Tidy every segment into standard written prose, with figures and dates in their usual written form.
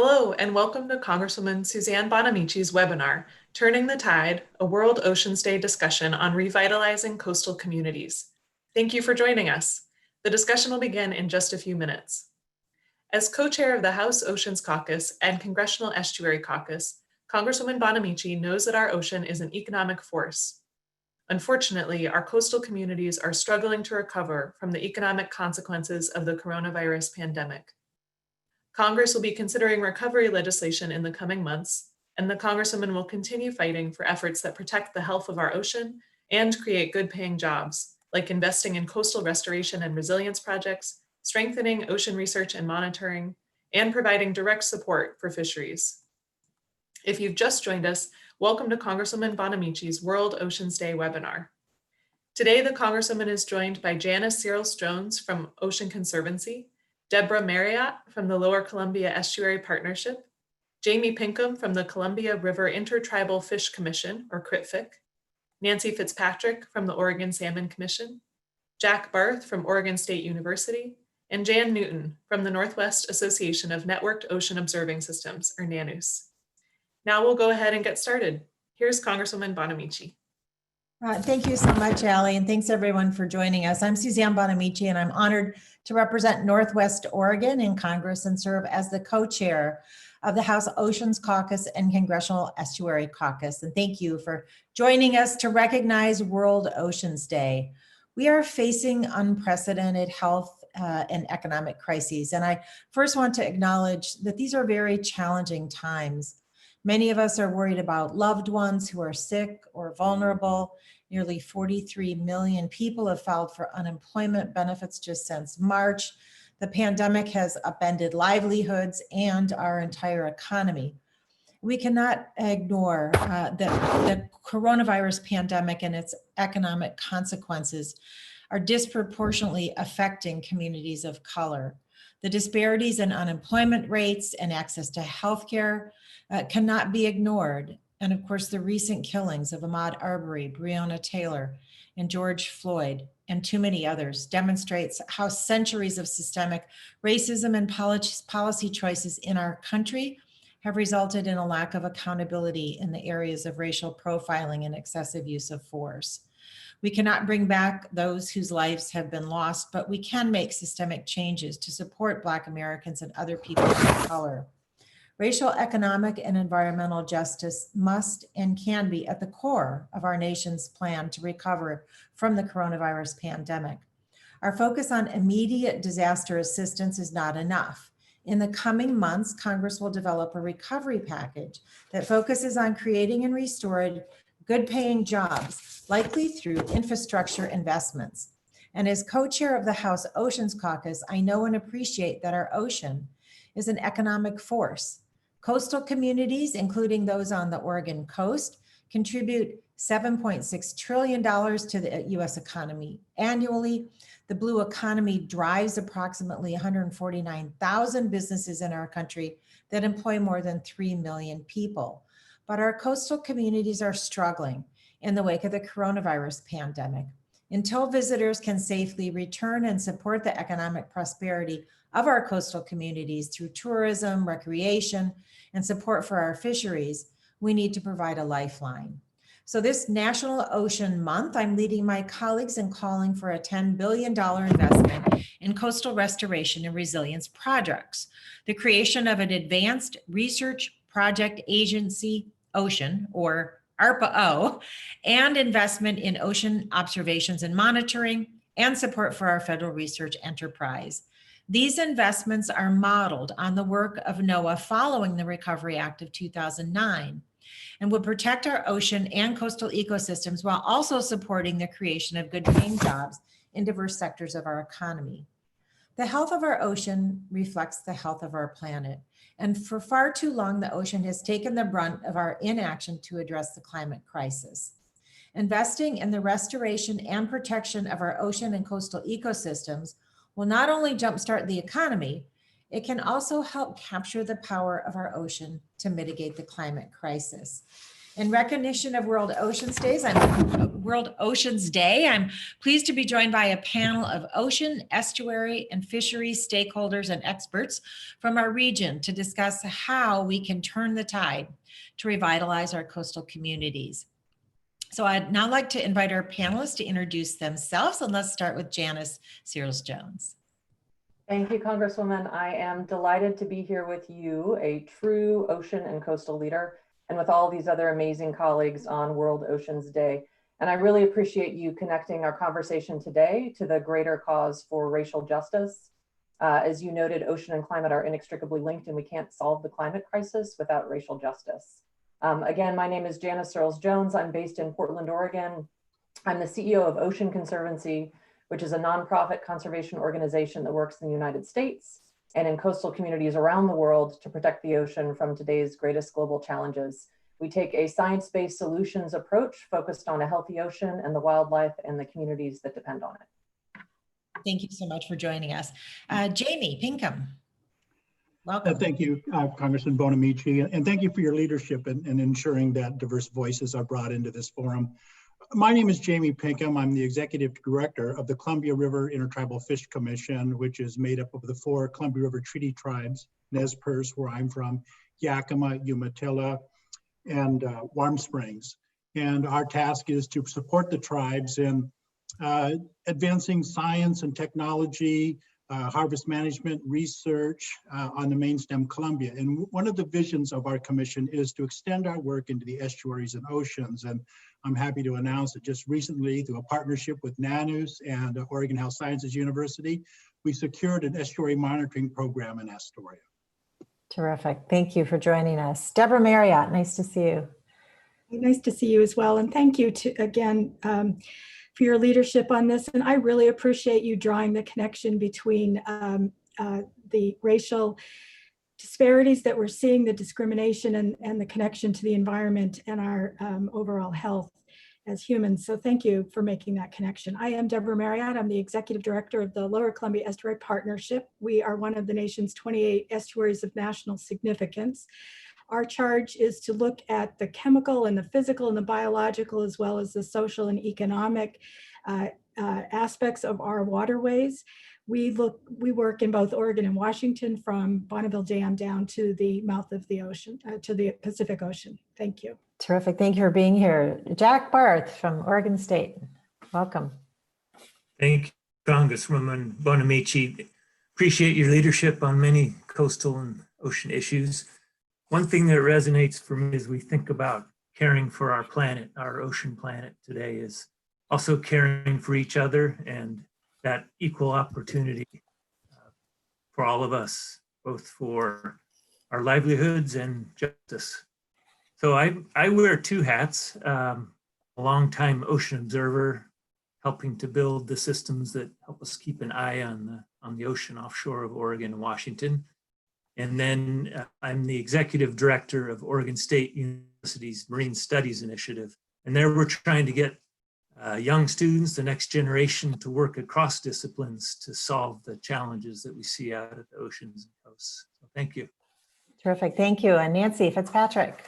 Hello, and welcome to Congresswoman Suzanne Bonamici's webinar, Turning the Tide, a World Oceans Day discussion on revitalizing coastal communities. Thank you for joining us. The discussion will begin in just a few minutes. As co-chair of the House Oceans Caucus and Congressional Estuary Caucus, Congresswoman Bonamici knows that our ocean is an economic force. Unfortunately, our coastal communities are struggling to recover from the economic consequences of the coronavirus pandemic. Congress will be considering recovery legislation in the coming months, and the Congresswoman will continue fighting for efforts that protect the health of our ocean and create good-paying jobs, like investing in coastal restoration and resilience projects, strengthening ocean research and monitoring, and providing direct support for fisheries. If you've just joined us, welcome to Congresswoman Bonamici's World Oceans Day webinar. Today, the Congresswoman is joined by Janice Jones from Ocean Conservancy, Deborah Marriott from the Lower Columbia Estuary Partnership, Jamie Peckham from the Columbia River Intertribal Fish Commission, or CRITFIC, Nancy Fitzpatrick from the Oregon Salmon Commission, Jack Barth from Oregon State University, and Jan Newton from the Northwest Association of Networked Ocean Observing Systems, or NANOOS. Now we'll go ahead and get started. Here's Congresswoman Bonamici. Thank you so much, Allie, and thanks everyone for joining us. I'm Suzanne Bonamici, and I'm honored to represent Northwest Oregon in Congress and serve as the co-chair of the House Oceans Caucus and Congressional Estuary Caucus. And thank you for joining us to recognize World Oceans Day. We are facing unprecedented health and economic crises, and I first want to acknowledge that these are very challenging times. Many of us are worried about loved ones who are sick or vulnerable. Nearly 43 million people have filed for unemployment benefits just since March. The pandemic has upended livelihoods and our entire economy. We cannot ignore the coronavirus pandemic and its economic consequences are disproportionately affecting communities of color. The disparities in unemployment rates and access to healthcare cannot be ignored. And of course, the recent killings of Ahmaud Arbery, Breonna Taylor, and George Floyd, and too many others, demonstrates how centuries of systemic racism and policy choices in our country have resulted in a lack of accountability in the areas of racial profiling and excessive use of force. We cannot bring back those whose lives have been lost, but we can make systemic changes to support Black Americans and other people of color. Racial, economic, and environmental justice must and can be at the core of our nation's plan to recover from the coronavirus pandemic. Our focus on immediate disaster assistance is not enough. In the coming months, Congress will develop a recovery package that focuses on creating and restoring good-paying jobs, likely through infrastructure investments. And as co-chair of the House Oceans Caucus, I know and appreciate that our ocean is an economic force. Coastal communities, including those on the Oregon coast, contribute $7.6 trillion to the U.S. economy annually. The blue economy drives approximately 149,000 businesses in our country that employ more than 3 million people. But our coastal communities are struggling in the wake of the coronavirus pandemic. Until visitors can safely return and support the economic prosperity of our coastal communities through tourism, recreation, and support for our fisheries, we need to provide a lifeline. So this National Ocean Month, I'm leading my colleagues in calling for a $10 billion investment in coastal restoration and resilience projects, the creation of an advanced research project agency, Ocean, or ARPA-O, and investment in ocean observations and monitoring, and support for our federal research enterprise. These investments are modeled on the work of NOAA following the Recovery Act of 2009 and would protect our ocean and coastal ecosystems while also supporting the creation of good-paying jobs in diverse sectors of our economy. The health of our ocean reflects the health of our planet. And for far too long, the ocean has taken the brunt of our inaction to address the climate crisis. Investing in the restoration and protection of our ocean and coastal ecosystems will not only jumpstart the economy, it can also help capture the power of our ocean to mitigate the climate crisis. In recognition of World Oceans Days, I'm World Oceans Day. I'm pleased to be joined by a panel of ocean, estuary, and fisheries stakeholders and experts from our region to discuss how we can turn the tide to revitalize our coastal communities. So I'd now like to invite our panelists to introduce themselves, and let's start with Janice Searles-Jones. Thank you, Congresswoman. I am delighted to be here with you, a true ocean and coastal leader, and with all these other amazing colleagues on World Oceans Day. And I really appreciate you connecting our conversation today to the greater cause for racial justice. As you noted, ocean and climate are inextricably linked, and we can't solve the climate crisis without racial justice. Again, my name is Janice Searles-Jones. I'm based in Portland, Oregon. I'm the CEO of Ocean Conservancy, which is a nonprofit conservation organization that works in the United States and in coastal communities around the world to protect the ocean from today's greatest global challenges. We take a science-based solutions approach focused on a healthy ocean and the wildlife and the communities that depend on it. Thank you so much for joining us. Jamie Peckham, welcome. Thank you, Congressman Bonamici, and thank you for your leadership in ensuring that diverse voices are brought into this forum. My name is Jamie Peckham. I'm the Executive Director of the Columbia River Intertribal Fish Commission, which is made up of the 4 Columbia River Treaty Tribes, Nez Perce, where I'm from, Yakima, Umatilla, and Warm Springs. And our task is to support the tribes in advancing science and technology, harvest management, research on the main stem Columbia. And one of the visions of our commission is to extend our work into the estuaries and oceans. And I'm happy to announce that just recently, through a partnership with NANUS and Oregon Health Sciences University, we secured an estuary monitoring program in Astoria. Terrific. Thank you for joining us. Deborah Marriott, nice to see you. Nice to see you as well. And thank you again for your leadership on this. And I really appreciate you drawing the connection between the racial disparities that we're seeing, the discrimination, and the connection to the environment and our overall health as humans. So thank you for making that connection. I am Deborah Marriott. I'm the Executive Director of the Lower Columbia Estuary Partnership. We are one of the nation's 28 estuaries of national significance. Our charge is to look at the chemical and the physical and the biological, as well as the social and economic aspects of our waterways. We work in both Oregon and Washington, from Bonneville Dam down to the mouth of the ocean, to the Pacific Ocean. Thank you. Terrific. Thank you for being here. Jack Barth from Oregon State. Welcome. Thank you, Congresswoman Bonamici. Appreciate your leadership on many coastal and ocean issues. One thing that resonates for me as we think about caring for our planet, our ocean planet today, is also caring for each other and that equal opportunity for all of us, both for our livelihoods and justice. So I wear 2 hats, a longtime ocean observer, helping to build the systems that help us keep an eye on the ocean offshore of Oregon and Washington. And then I'm the Executive Director of Oregon State University's Marine Studies Initiative. And there we're trying to get young students, the next generation, to work across disciplines to solve the challenges that we see out at the oceans and coasts. So thank you. Terrific. Thank you. And Nancy Fitzpatrick.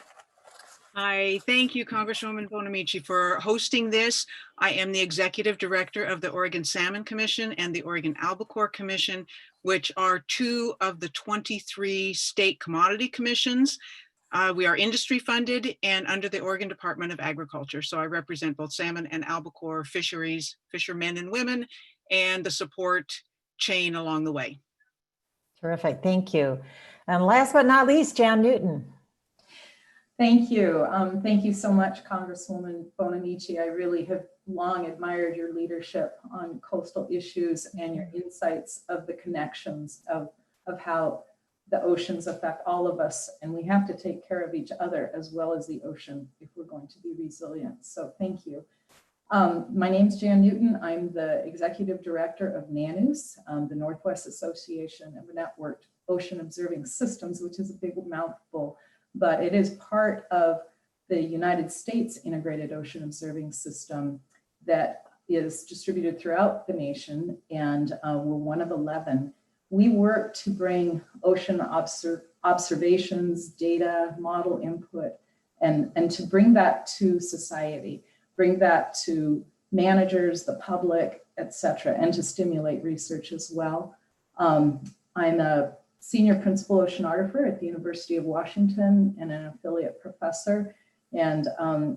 Hi, thank you, Congresswoman Bonamici, for hosting this. I am the Executive Director of the Oregon Salmon Commission and the Oregon Albacore Commission, which are 2 of the 23 state commodity commissions. We are industry funded and under the Oregon Department of Agriculture. So I represent both salmon and albacore fisheries, fishermen and women, and the support chain along the way. Terrific. Thank you. And last but not least, Jan Newton. Thank you. Thank you so much, Congresswoman Bonamici. I really have long admired your leadership on coastal issues and your insights of the connections of how the oceans affect all of us. And we have to take care of each other as well as the ocean if we're going to be resilient. So thank you. My name's Jan Newton. I'm the Executive Director of NANUS, the Northwest Association of Networked Ocean Observing Systems, which is a big mouthful, but it is part of the United States Integrated Ocean Observing System that is distributed throughout the nation, and we're one of 11. We work to bring ocean observations, data, model input, and to bring that to society. bring that to managers, the public, et cetera, and to stimulate research as well. I'm a senior principal oceanographer at the University of Washington and an affiliate professor. And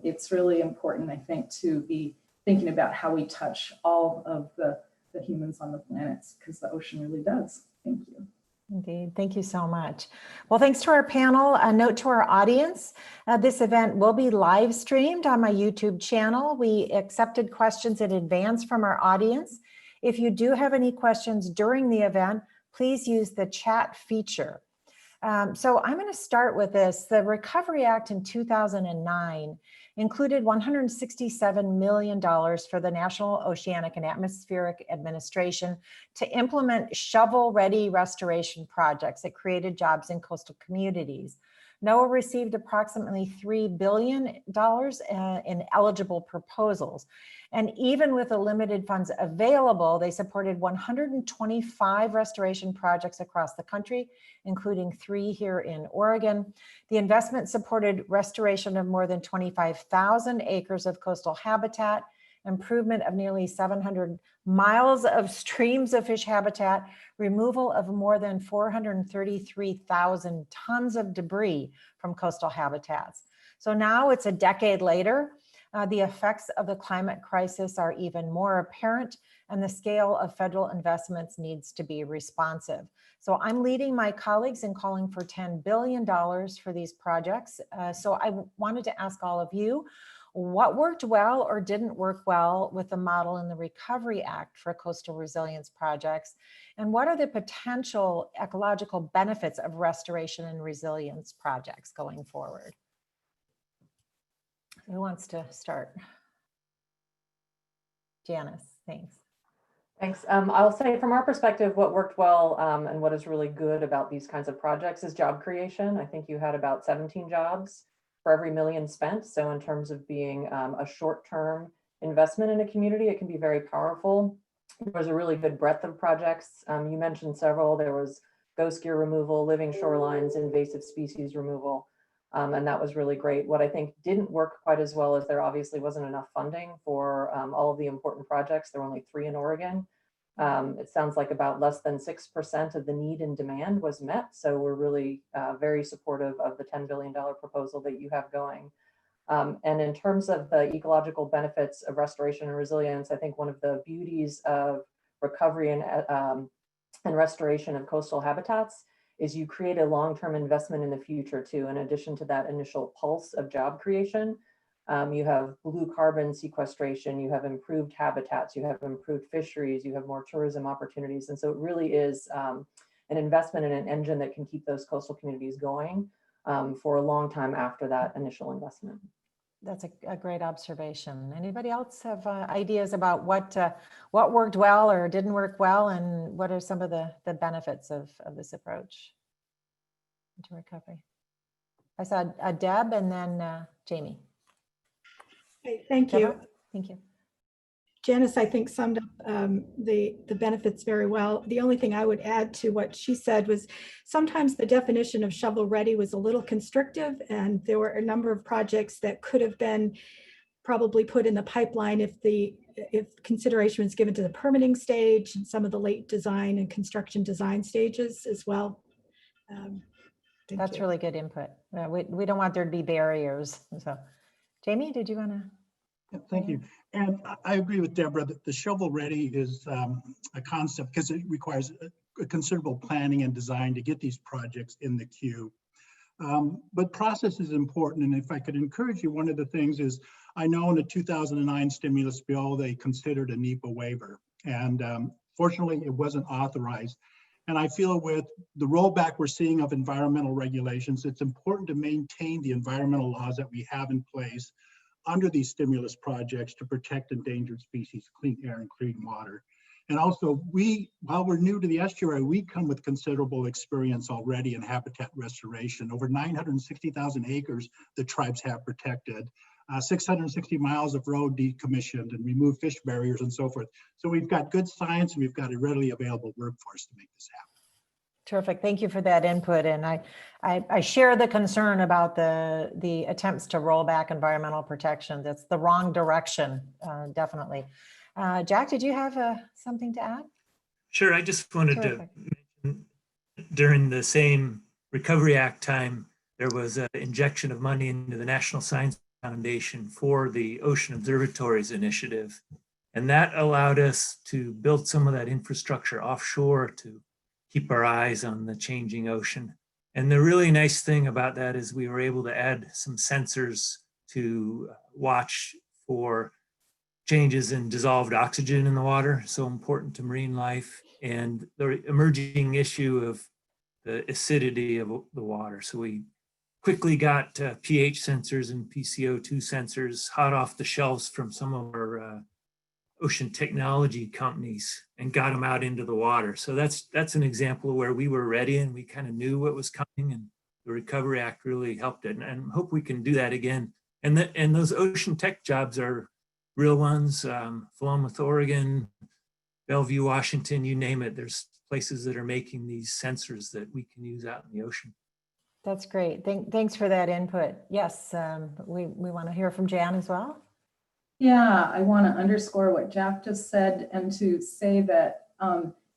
it's really important, I think, to be thinking about how we touch all of the humans on the planet, because the ocean really does. Thank you. Indeed. Thank you so much. Well, thanks to our panel. A note to our audience, this event will be live streamed on my YouTube channel. We accepted questions in advance from our audience. If you do have any questions during the event, please use the chat feature. So I'm going to start with this. The Recovery Act in 2009 included $167 million for the National Oceanic and Atmospheric Administration to implement shovel-ready restoration projects that created jobs in coastal communities. NOAA received approximately $3 billion in eligible proposals. And even with the limited funds available, they supported 125 restoration projects across the country, including 3 here in Oregon. The investment supported restoration of more than 25,000 acres of coastal habitat, improvement of nearly 700 miles of streams of fish habitat, removal of more than 433,000 tons of debris from coastal habitats. So now it's a decade later. The effects of the climate crisis are even more apparent, and the scale of federal investments needs to be responsive. So I'm leading my colleagues in calling for $10 billion for these projects. So I wanted to ask all of you, what worked well or didn't work well with the model in the Recovery Act for coastal resilience projects? And what are the potential ecological benefits of restoration and resilience projects going forward? Who wants to start? Janice, thanks. Thanks. I'll say from our perspective, what worked well and what is really good about these kinds of projects is job creation. I think you had about 17 jobs for every million spent. So in terms of being a short-term investment in a community, it can be very powerful. There was a really good breadth of projects. You mentioned several. There was ghost gear removal, living shorelines, invasive species removal. And that was really great. What I think didn't work quite as well is there obviously wasn't enough funding for all of the important projects. There were only 3 in Oregon. It sounds like about less than 6% of the need and demand was met. So we're really very supportive of the $10 billion proposal that you have going. And in terms of the ecological benefits of restoration and resilience, I think one of the beauties of recovery and restoration of coastal habitats is you create a long-term investment in the future too. In addition to that initial pulse of job creation, you have blue carbon sequestration, you have improved habitats, you have improved fisheries, you have more tourism opportunities. And so it really is an investment in an engine that can keep those coastal communities going for a long time after that initial investment. That's a great observation. Anybody else have ideas about what worked well or didn't work well, and what are some of the benefits of this approach to recovery? I saw Deb and then Jamie. Okay, thank you. Deborah? Thank you. Janice, I think, summed up the benefits very well. The only thing I would add to what she said was sometimes the definition of shovel ready was a little constrictive, and there were a number of projects that could have been probably put in the pipeline if consideration was given to the permitting stage and some of the late design and construction design stages as well. That's really good input. We don't want there to be barriers. So, Jamie, did you want to? Yeah, thank you. And I agree with Deborah that the shovel ready is a concept because it requires a considerable planning and design to get these projects in the queue. But process is important. And if I could encourage you, one of the things is I know in the 2009 stimulus bill, they considered a NEPA waiver. And fortunately, it wasn't authorized. And I feel with the rollback we're seeing of environmental regulations, it's important to maintain the environmental laws that we have in place under these stimulus projects to protect endangered species, clean air and clean water. And also, while we're new to the estuary, we come with considerable experience already in habitat restoration. Over 960,000 acres the tribes have protected, 660 miles of road decommissioned and removed fish barriers and so forth. So we've got good science and we've got a readily available workforce to make this happen. Terrific. Thank you for that input. And I share the concern about the attempts to roll back environmental protection. That's the wrong direction, definitely. Jack, did you have something to add? Sure, I just wanted Terrific. to mention during the same Recovery Act time, there was an injection of money into the National Science Foundation for the Ocean Observatories Initiative. And that allowed us to build some of that infrastructure offshore to keep our eyes on the changing ocean. And the really nice thing about that is we were able to add some sensors to watch for changes in dissolved oxygen in the water, so important to marine life, and the emerging issue of the acidity of the water. So we quickly got pH sensors and PCO2 sensors hot off the shelves from some of our ocean technology companies and got them out into the water. So that's an example of where we were ready and we kind of knew what was coming, and the Recovery Act really helped it. And hope we can do that again. And those ocean tech jobs are real ones. Philomath, Oregon, Bellevue, Washington, you name it. There's places that are making these sensors that we can use out in the ocean. That's great. Thanks for that input. Yes, we want to hear from Jan as well. Yeah, I want to underscore what Jack just said and to say that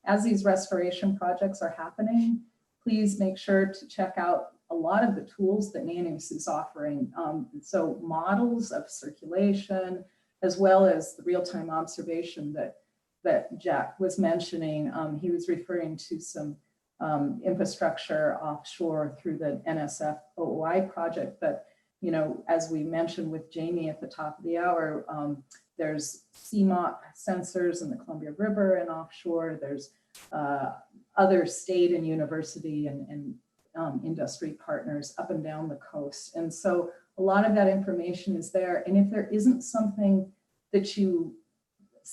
as these restoration projects are happening, please make sure to check out a lot of the tools that Janice is offering. So models of circulation, as well as the real-time observation that Jack was mentioning. He was referring to some infrastructure offshore through the NSF OOI project. But, you know, as we mentioned with Jamie at the top of the hour, there's CMOP sensors in the Columbia River and offshore. There's other state and university and industry partners up and down the coast. And so a lot of that information is there. And if there isn't something that you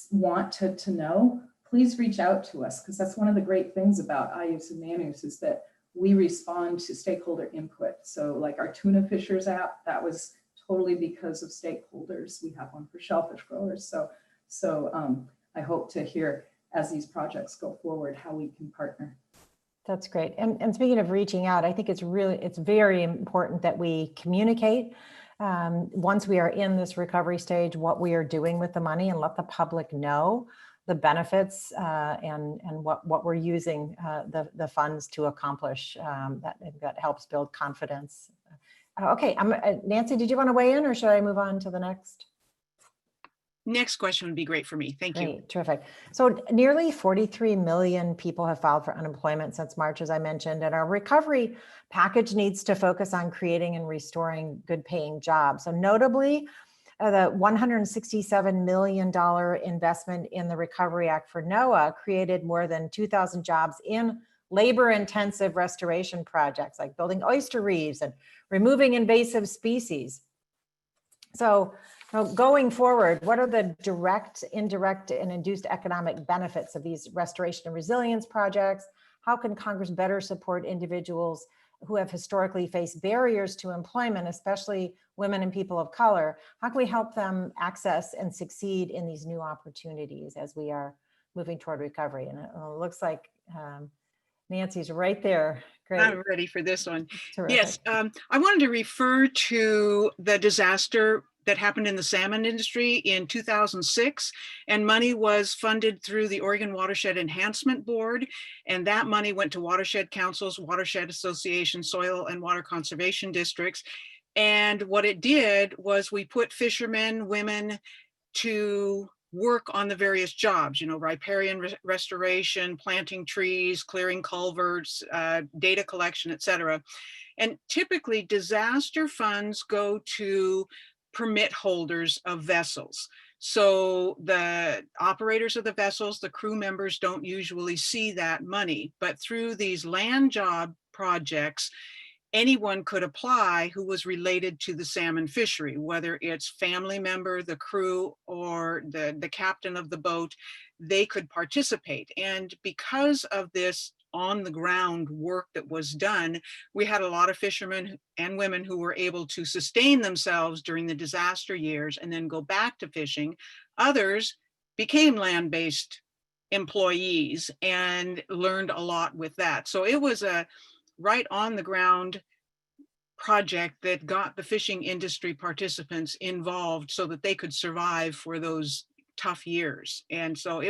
want to know, please reach out to us, because that's one of the great things about IUS and NANUS is that we respond to stakeholder input. So like our tuna fishers app, that was totally because of stakeholders. We have one for shellfish growers. So I hope to hear as these projects go forward how we can partner. That's great. And speaking of reaching out, I think it's very important that we communicate once we are in this recovery stage, what we are doing with the money, and let the public know the benefits and what we're using the funds to accomplish. That helps build confidence. Okay, Nancy, did you want to weigh in, or should I move on to the next? Next question would be great for me. Thank you. Great, terrific. So nearly 43 million people have filed for unemployment since March, as I mentioned, and our recovery package needs to focus on creating and restoring good paying jobs. So notably, the $167 million investment in the Recovery Act for NOAA created more than 2,000 jobs in labor-intensive restoration projects like building oyster reefs and removing invasive species. So going forward, what are the direct, indirect, and induced economic benefits of these restoration and resilience projects? How can Congress better support individuals who have historically faced barriers to employment, especially women and people of color? How can we help them access and succeed in these new opportunities as we are moving toward recovery? And it looks like Nancy's right there. Great. I'm ready for this one. Terrific. Yes, I wanted to refer to the disaster that happened in the salmon industry in 2006, and money was funded through the Oregon Watershed Enhancement Board, and that money went to watershed councils, watershed associations, soil and water conservation districts. And what it did was we put fishermen, women to work on the various jobs, you know, riparian restoration, planting trees, clearing culverts, data collection, et cetera. And typically disaster funds go to permit holders of vessels. So the operators of the vessels, the crew members don't usually see that money, but through these land job projects, anyone could apply who was related to the salmon fishery, whether it's family member, the crew, or the captain of the boat, they could participate. And because of this on the ground work that was done, we had a lot of fishermen and women who were able to sustain themselves during the disaster years and then go back to fishing. Others became land-based employees and learned a lot with that. So it was a right on the ground project that got the fishing industry participants involved so that they could survive for those tough years. And so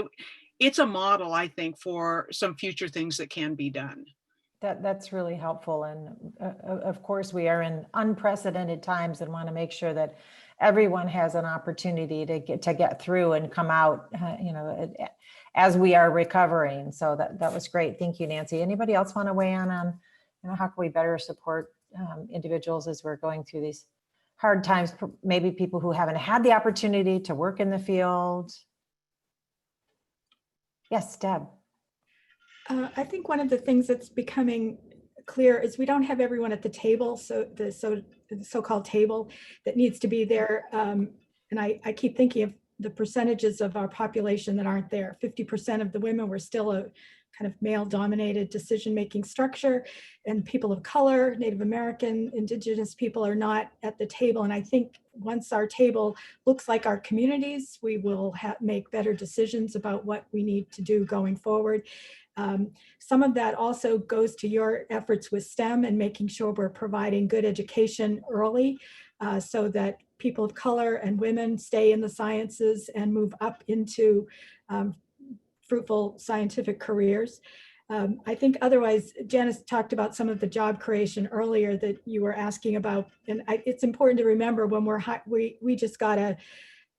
it's a model, I think, for some future things that can be done. That's really helpful. And of course, we are in unprecedented times and want to make sure that everyone has an opportunity to get through and come out, as we are recovering. So that was great. Thank you, Nancy. Anybody else want to weigh in on, how can we better support individuals as we're going through these hard times? Maybe people who haven't had the opportunity to work in the field. Yes, Deb. I think one of the things that's becoming clear is we don't have everyone at the table. So the so-called table that needs to be there. And I keep thinking of the percentages of our population that aren't there. 50% of the women were still a kind of male-dominated decision-making structure, and people of color, Native American, Indigenous people are not at the table. And I think once our table looks like our communities, we will make better decisions about what we need to do going forward. Some of that also goes to your efforts with STEM and making sure we're providing good education early so that people of color and women stay in the sciences and move up into fruitful scientific careers. I think otherwise, Janice talked about some of the job creation earlier that you were asking about. And it's important to remember when we just got a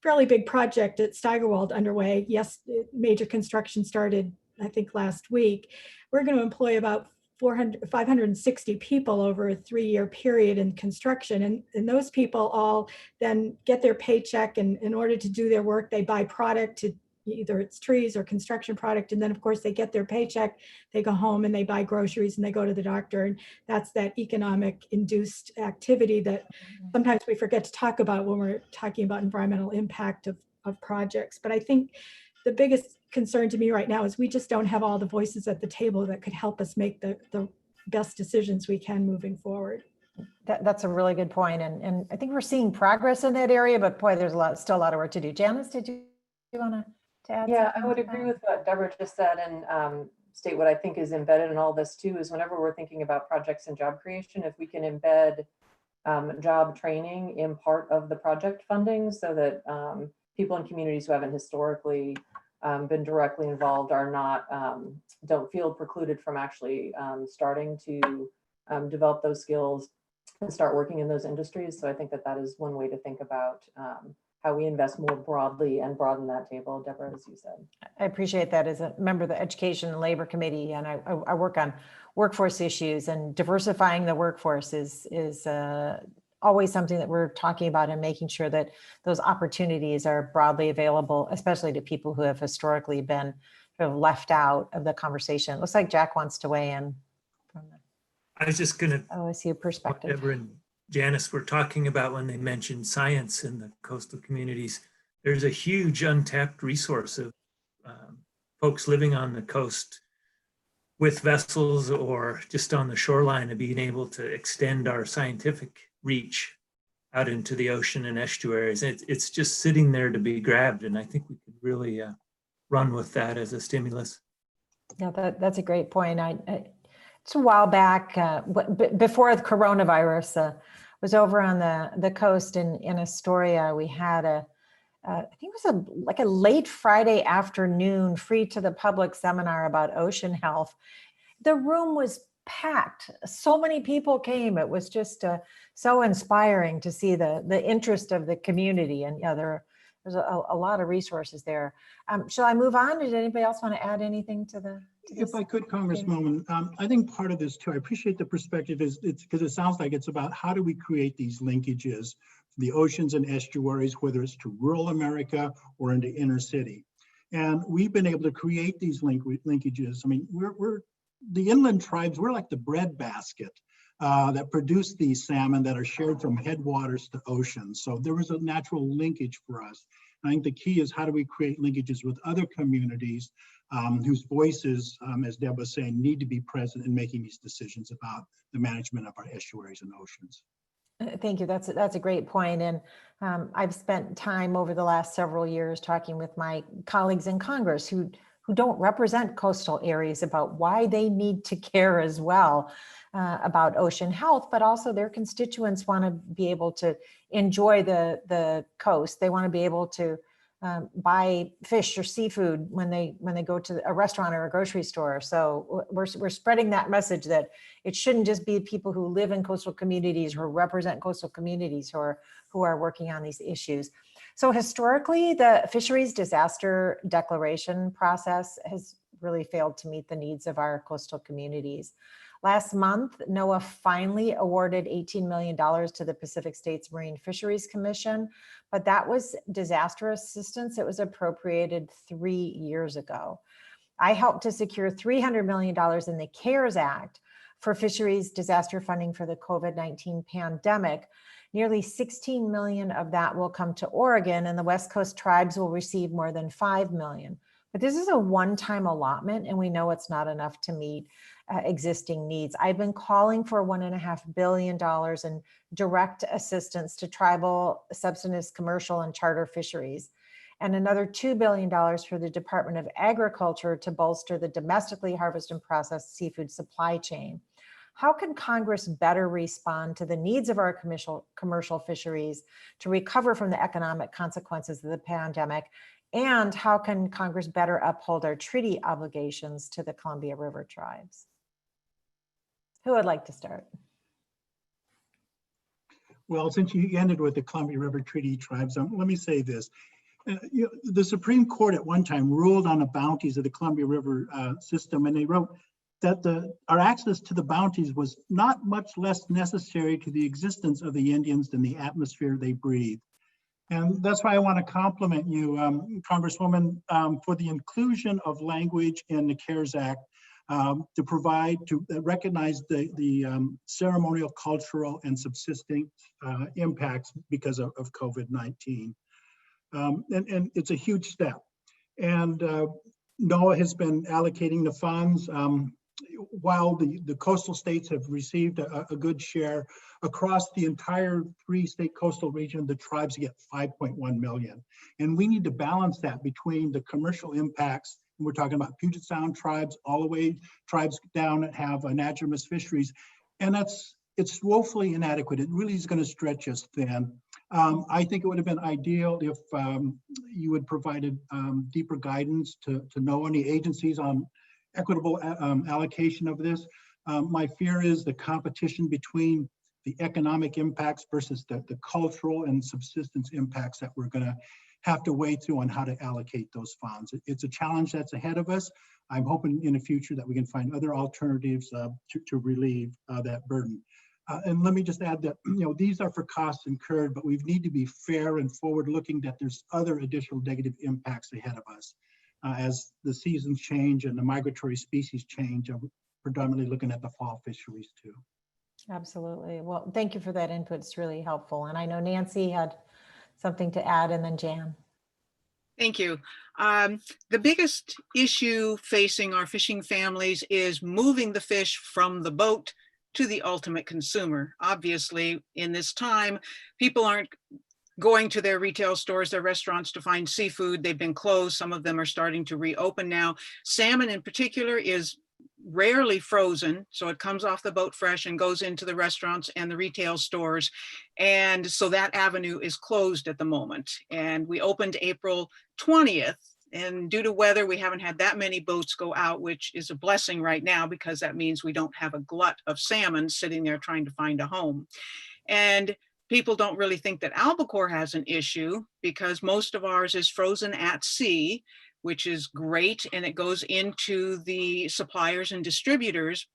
fairly big project at Steigerwald underway. Yes, major construction started, I think, last week. We're going to employ about 560 people over a 3-year period in construction. And those people all then get their paycheck, and in order to do their work, they buy product, either it's trees or construction product. And then of course they get their paycheck, they go home and they buy groceries and they go to the doctor. And that's that economic induced activity that sometimes we forget to talk about when we're talking about environmental impact of projects. But I think the biggest concern to me right now is we just don't have all the voices at the table that could help us make the best decisions we can moving forward. That's a really good point. And I think we're seeing progress in that area, but boy, there's still a lot of work to do. Janice, did you want to add? Yeah, I would agree with what Deborah just said, and state what I think is embedded in all this too, is whenever we're thinking about projects and job creation, if we can embed job training in part of the project funding so that people in communities who haven't historically been directly involved are not, don't feel precluded from actually starting to develop those skills and start working in those industries. So I think that is one way to think about how we invest more broadly and broaden that table, Deborah, as you said. I appreciate that. As a member of the Education and Labor Committee, and I work on workforce issues, and diversifying the workforce is always something that we're talking about, and making sure that those opportunities are broadly available, especially to people who have historically been sort of left out of the conversation. It looks like Jack wants to weigh in from the I was just going to OSU perspective. Deborah and Janice were talking about when they mentioned science in the coastal communities. There's a huge untapped resource of folks living on the coast with vessels or just on the shoreline, of being able to extend our scientific reach out into the ocean and estuaries. It's just sitting there to be grabbed, and I think we could really run with that as a stimulus. Yeah, that's a great point. It's a while back, before the coronavirus, was over on the coast in Astoria. We had I think it was like a late Friday afternoon, free to the public seminar about ocean health. The room was packed. So many people came. It was just so inspiring to see the interest of the community. And yeah, there's a lot of resources there. Shall I move on? Did anybody else want to add anything to this? If I could, Congresswoman, I think part of this too, I appreciate the perspective, it's because it sounds like it's about how do we create these linkages from the oceans and estuaries, whether it's to rural America or into inner city. And we've been able to create these linkages. I mean, we're the inland tribes, we're like the breadbasket that produce these salmon that are shared from headwaters to oceans. So there was a natural linkage for us. I think the key is how do we create linkages with other communities whose voices, as Deb was saying, need to be present in making these decisions about the management of our estuaries and oceans. Thank you. That's a great point. And I've spent time over the last several years talking with my colleagues in Congress who who don't represent coastal areas about why they need to care as well about ocean health, but also their constituents want to be able to enjoy the coast. They want to be able to buy fish or seafood when they go to a restaurant or a grocery store. So we're spreading that message that it shouldn't just be people who live in coastal communities or represent coastal communities who are working on these issues. So historically, the fisheries disaster declaration process has really failed to meet the needs of our coastal communities. Last month, NOAA finally awarded $18 million to the Pacific States Marine Fisheries Commission, but that was disaster assistance. It was appropriated 3 years ago. I helped to secure $300 million in the CARES Act for fisheries disaster funding for the COVID-19 pandemic. Nearly 16 million of that will come to Oregon, and the West Coast tribes will receive more than 5 million. But this is a one-time allotment, and we know it's not enough to meet existing needs. I've been calling for $1.5 billion in direct assistance to tribal, subsistence, commercial, and charter fisheries, and another $2 billion for the Department of Agriculture to bolster the domestically harvested and processed seafood supply chain. How can Congress better respond to the needs of our commercial fisheries to recover from the economic consequences of the pandemic? And how can Congress better uphold our treaty obligations to the Columbia River tribes? Who would like to start? Well, since you ended with the Columbia River Treaty tribes, let me say this. The Supreme Court at one time ruled on the bounties of the Columbia River system, and they wrote that our access to the bounties was not much less necessary to the existence of the Indians than the atmosphere they breathe. And that's why I want to compliment you, Congresswoman, for the inclusion of language in the CARES Act to recognize the ceremonial, cultural, and subsisting impacts because of COVID-19. And it's a huge step. And NOAA has been allocating the funds. While the coastal states have received a good share, across the entire 3-state coastal region, the tribes get 5.1 million. And we need to balance that between the commercial impacts. We're talking about Puget Sound tribes, all the way tribes down that have anadromous fisheries. And it's woefully inadequate. It really is going to stretch us thin. I think it would have been ideal if you had provided deeper guidance to know any agencies on equitable allocation of this. My fear is the competition between the economic impacts versus the cultural and subsistence impacts that we're going to have to wade through on how to allocate those funds. It's a challenge that's ahead of us. I'm hoping in the future that we can find other alternatives to relieve that burden. And let me just add that these are for costs incurred, but we need to be fair and forward-looking that there's other additional negative impacts ahead of us. As the seasons change and the migratory species change, I'm predominantly looking at the fall fisheries too. Absolutely. Well, thank you for that input. It's really helpful. And I know Nancy had something to add, and then Jan. Thank you. The biggest issue facing our fishing families is moving the fish from the boat to the ultimate consumer. Obviously, in this time, people aren't going to their retail stores, their restaurants to find seafood. They've been closed. Some of them are starting to reopen now. Salmon in particular is rarely frozen, so it comes off the boat fresh and goes into the restaurants and the retail stores. And so that avenue is closed at the moment. And we opened April 20th. And due to weather, we haven't had that many boats go out, which is a blessing right now, because that means we don't have a glut of salmon sitting there trying to find a home. And people don't really think that albacore has an issue, because most of ours is frozen at sea, which is great. And it goes into the suppliers and distributors.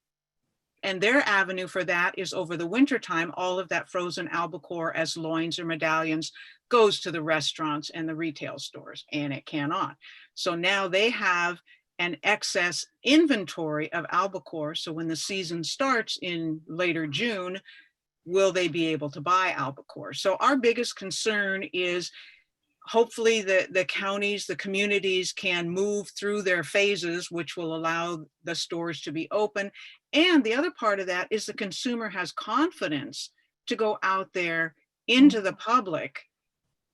And their avenue for that is over the winter time, all of that frozen albacore as loins or medallions goes to the restaurants and the retail stores, and it cannot. So now they have an excess inventory of albacore. So when the season starts in later June, will they be able to buy albacore? So our biggest concern is hopefully the counties, the communities can move through their phases, which will allow the stores to be open. And the other part of that is the consumer has confidence to go out there into the public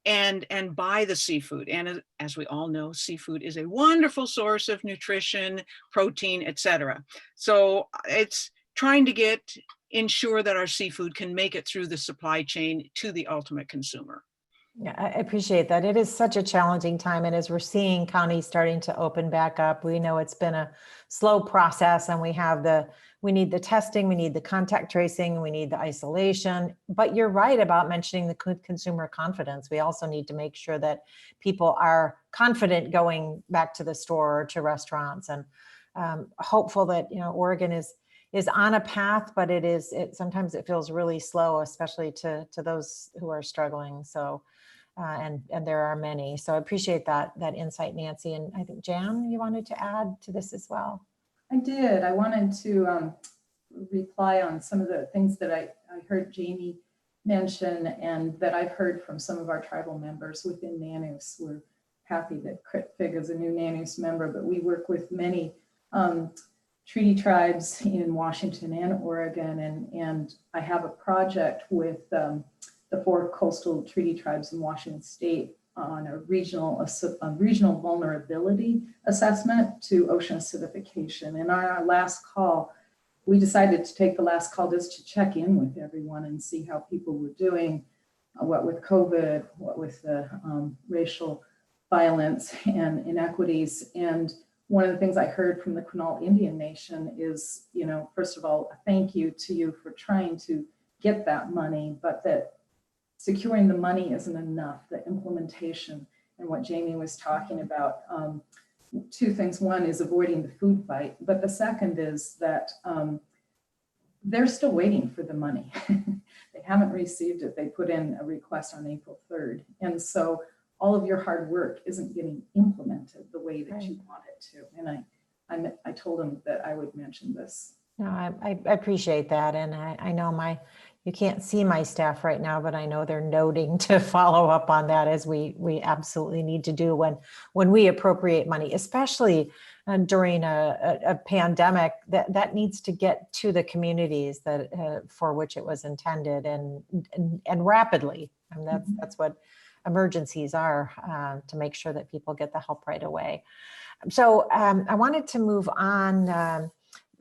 and buy the seafood. And as we all know, seafood is a wonderful source of nutrition, protein, etc. So it's trying to ensure that our seafood can make it through the supply chain to the ultimate consumer. Yeah, I appreciate that. It is such a challenging time. And as we're seeing counties starting to open back up, we know it's been a slow process, and we need the testing, we need the contact tracing, we need the isolation. But you're right about mentioning the consumer confidence. We also need to make sure that people are confident going back to the store or to restaurants, and hopeful that, Oregon is on a path, but sometimes it feels really slow, especially to those who are struggling. So, and there are many. So I appreciate that insight, Nancy. And I think Jan, you wanted to add to this as well. I did. I wanted to reply on some of the things that I heard Jamie mention, and that I've heard from some of our tribal members within NANUS. We're happy that Crit Fig is a new NANUS member, but we work with many treaty tribes in Washington and Oregon, and I have a project with the 4 coastal treaty tribes in Washington State on a regional vulnerability assessment to ocean acidification. And on our last call, we decided to take the last call just to check in with everyone and see how people were doing, what with COVID, what with the racial violence and inequities. And one of the things I heard from the Quinault Indian Nation is, first of all, a thank you to you for trying to get that money, but that securing the money isn't enough, the implementation and what Jamie was talking about. 2 things. One is avoiding the food fight, but the second is that they're still waiting for the money. They haven't received it. They put in a request on April 3rd. And so all of your hard work isn't getting implemented the way that you want it to. And I told them that I would mention this. No, I appreciate that. And I know you can't see my staff right now, but I know they're noting to follow up on that, as we absolutely need to do when we appropriate money, especially during a pandemic that needs to get to the communities that for which it was intended, and rapidly. And that's what emergencies are, to make sure that people get the help right away. So I wanted to move on.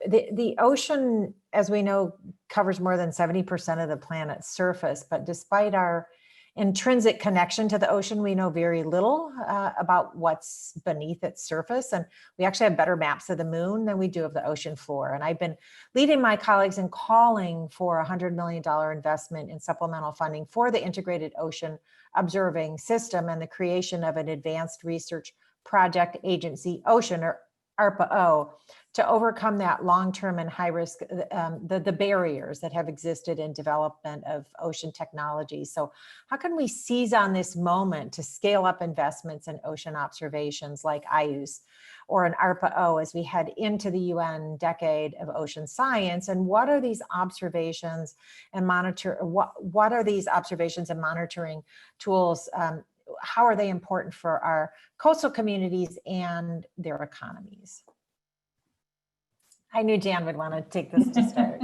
The ocean, as we know, covers more than 70% of the planet's surface, but despite our intrinsic connection to the ocean, we know very little about what's beneath its surface. And we actually have better maps of the moon than we do of the ocean floor. And I've been leading my colleagues in calling for a $100 million investment in supplemental funding for the Integrated Ocean Observing System and the creation of an advanced research project agency, Ocean, or ARPA-O, to overcome that long-term and high-risk, the barriers that have existed in development of ocean technology. So how can we seize on this moment to scale up investments in ocean observations like IUS or an ARPA-O as we head into the UN Decade of Ocean Science? And what are these observations and what are these observations and monitoring tools? How are they important for our coastal communities and their economies? I knew Jan would want to take this to start.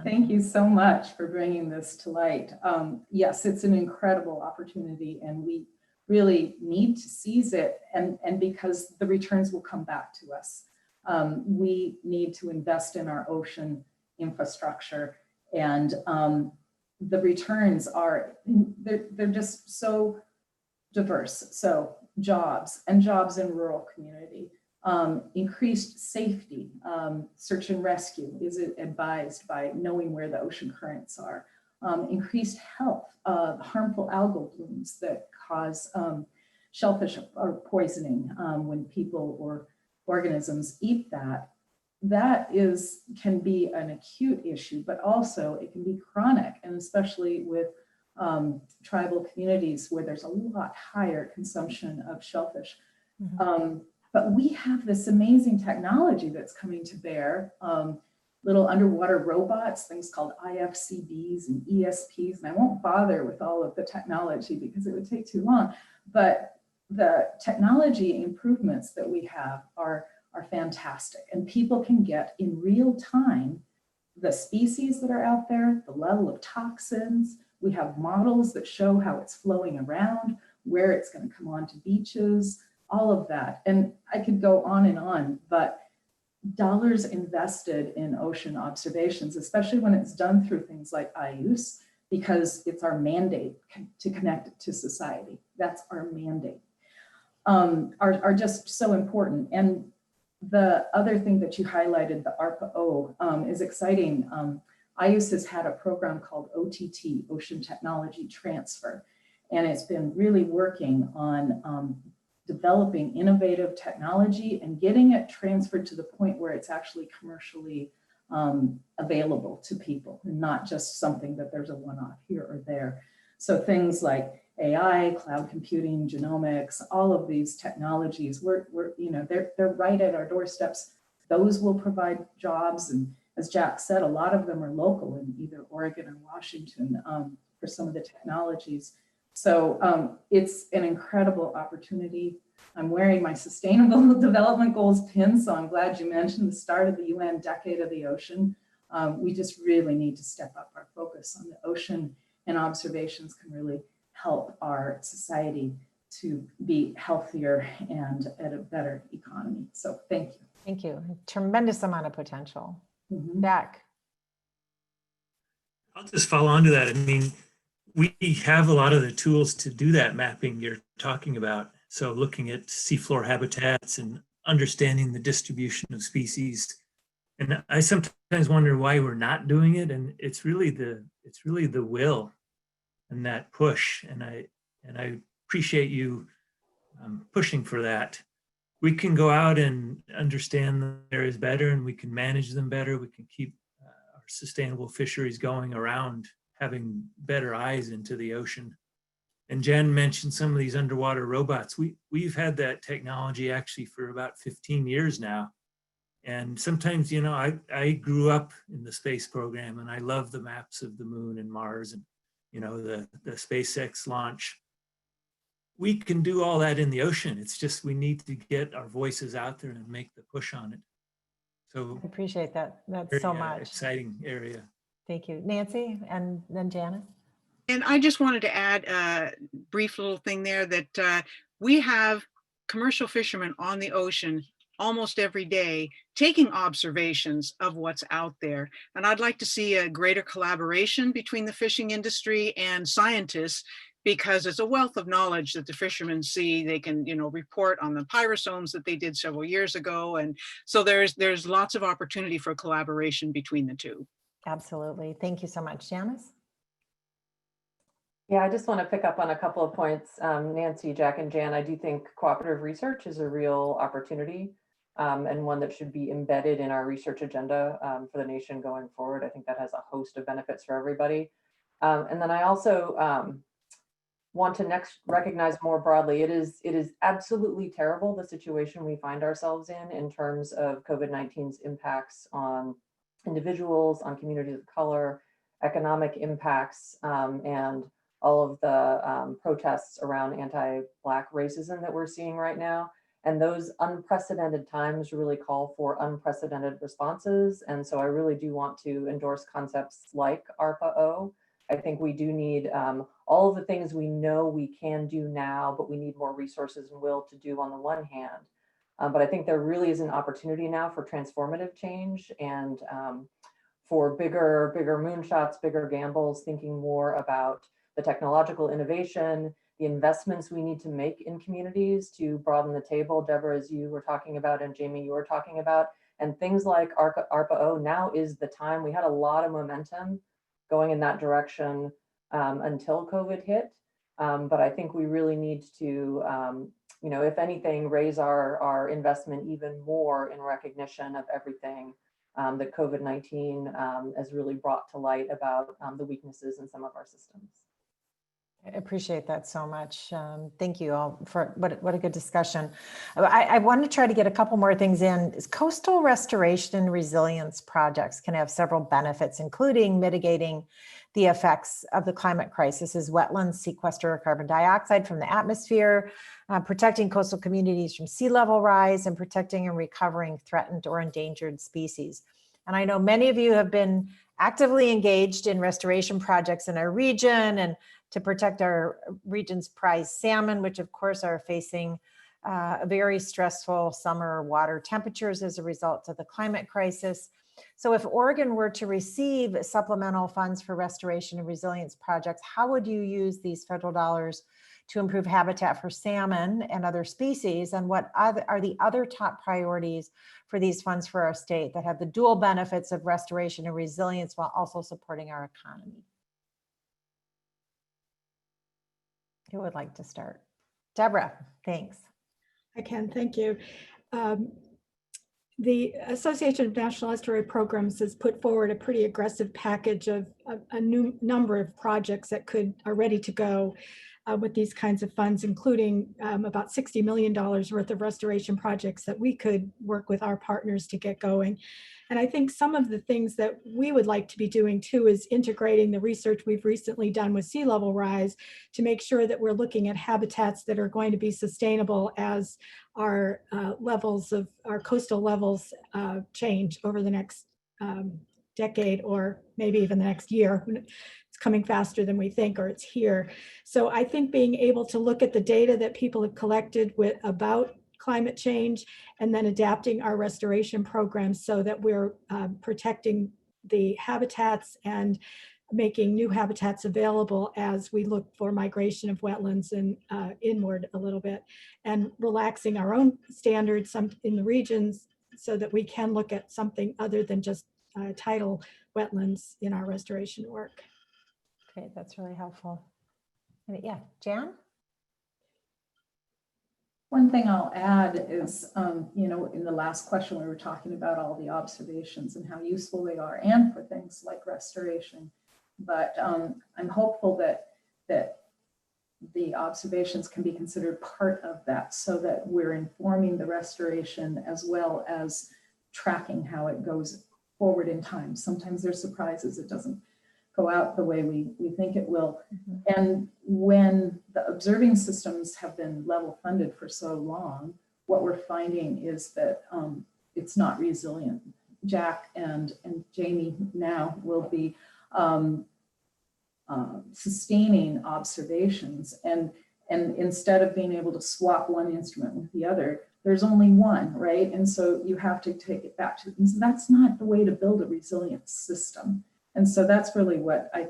Thank you so much for bringing this to light. Yes, it's an incredible opportunity, and we really need to seize it, and because the returns will come back to us. We need to invest in our ocean infrastructure, and the returns they're just so diverse. So jobs in rural community, increased safety, search and rescue is advised by knowing where the ocean currents are, increased health, harmful algal blooms that cause shellfish or poisoning when people or organisms eat that. That can be an acute issue, but also it can be chronic, and especially with tribal communities where there's a lot higher consumption of shellfish. Mm-hmm. But we have this amazing technology that's coming to bear, little underwater robots, things called IFCBs and ESPs, and I won't bother with all of the technology because it would take too long, but the technology improvements that we have are fantastic, and people can get in real time the species that are out there, the level of toxins. We have models that show how it's flowing around. where it's going to come onto beaches, all of that. And I could go on, but dollars invested in ocean observations, especially when it's done through things like IUCE, because it's our mandate to connect it to society. That's our mandate, are just so important. And the other thing that you highlighted, the ARPA-O, is exciting. IUCE has had a program called OTT, Ocean Technology Transfer, and it's been really working on developing innovative technology and getting it transferred to the point where it's actually commercially available to people, and not just something that there's a one-off here or there. So things like AI, cloud computing, genomics, all of these technologies, they're right at our doorsteps. Those will provide jobs, and as Jack said, a lot of them are local in either Oregon or Washington for some of the technologies. So it's an incredible opportunity. I'm wearing my Sustainable Development Goals pin, so I'm glad you mentioned the start of the UN Decade of the Ocean. We just really need to step up our focus on the ocean, and observations can really help our society to be healthier and at a better economy. So thank you. Thank you. Tremendous amount of potential. Mhm. Jack. I'll just follow on to that. I mean, we have a lot of the tools to do that mapping you're talking about. So looking at seafloor habitats and understanding the distribution of species. And I sometimes wonder why we're not doing it. And it's really the will and that push. And I appreciate you pushing for that. We can go out and understand the areas better, and we can manage them better. We can keep our sustainable fisheries going around having better eyes into the ocean. And Jen mentioned some of these underwater robots. We've had that technology actually for about 15 years now. And sometimes, I grew up in the space program, and I love the maps of the moon and Mars and, the SpaceX launch. We can do all that in the ocean. It's just we need to get our voices out there and make the push on it. So I appreciate that. That's very, so much. exciting area. Thank you. Nancy, and then Janice. And I just wanted to add a brief little thing there that we have commercial fishermen on the ocean almost every day taking observations of what's out there. And I'd like to see a greater collaboration between the fishing industry and scientists, because it's a wealth of knowledge that the fishermen see. They can, report on the pyrosomes that they did several years ago. And so there's lots of opportunity for collaboration between the two. Absolutely. Thank you so much. Janice? Yeah, I just want to pick up on a couple of points. Nancy, Jack, and Jan, I do think cooperative research is a real opportunity and one that should be embedded in our research agenda for the nation going forward. I think that has a host of benefits for everybody. And then I also want to next recognize more broadly, it is absolutely terrible, the situation we find ourselves in terms of COVID-19's impacts on individuals, on communities of color, economic impacts, and all of the protests around anti-Black racism that we're seeing right now. And those unprecedented times really call for unprecedented responses. And so I really do want to endorse concepts like ARPA-O. I think we do need all of the things we know we can do now, but we need more resources and will to do on the one hand. But I think there really is an opportunity now for transformative change and for bigger moonshots, bigger gambles, thinking more about the technological innovation, the investments we need to make in communities to broaden the table. Deborah, as you were talking about, and Jamie, you were talking about, and things like ARPA-O, now is the time. We had a lot of momentum going in that direction until COVID hit. But I think we really need to, if anything, raise our investment even more in recognition of everything that COVID-19 has really brought to light about the weaknesses in some of our systems. I appreciate that so much. Thank you all for what a good discussion. I want to try to get a couple more things in. Coastal restoration and resilience projects can have several benefits, including mitigating the effects of the climate crisis as wetlands sequester carbon dioxide from the atmosphere, protecting coastal communities from sea level rise, and protecting and recovering threatened or endangered species. And I know many of you have been actively engaged in restoration projects in our region, and to protect our region's prized salmon, which of course are facing very stressful summer water temperatures as a result of the climate crisis. So if Oregon were to receive supplemental funds for restoration and resilience projects, how would you use these federal dollars to improve habitat for salmon and other species? And what are the other top priorities for these funds for our state that have the dual benefits of restoration and resilience while also supporting our economy? Who would like to start? Deborah, thanks. I can, thank you. The Association of National Estuary Programs has put forward a pretty aggressive package of a new number of projects that are ready to go with these kinds of funds, including about $60 million worth of restoration projects that we could work with our partners to get going. And I think some of the things that we would like to be doing too is integrating the research we've recently done with sea level rise to make sure that we're looking at habitats that are going to be sustainable as our levels of our coastal levels change over the next decade, or maybe even the next year. It's coming faster than we think, or it's here. So I think being able to look at the data that people have collected about climate change and then adapting our restoration programs so that we're protecting the habitats and making new habitats available as we look for migration of wetlands and inward a little bit, and relaxing our own standards in the regions so that we can look at something other than just tidal wetlands in our restoration work. Great, that's really helpful. Yeah, Jan? One thing I'll add is, in the last question, we were talking about all the observations and how useful they are, and for things like restoration. But I'm hopeful that the observations can be considered part of that, so that we're informing the restoration as well as tracking how it goes forward in time. Sometimes there's surprises, it doesn't go out the way we think it will. Mm-hmm. And when the observing systems have been level funded for so long, what we're finding is that it's not resilient. Jack and Jamie now will be sustaining observations, and instead of being able to swap one instrument with the other, there's only one, right? And so you have to take it back to, and so that's not the way to build a resilient system. And so that's really what I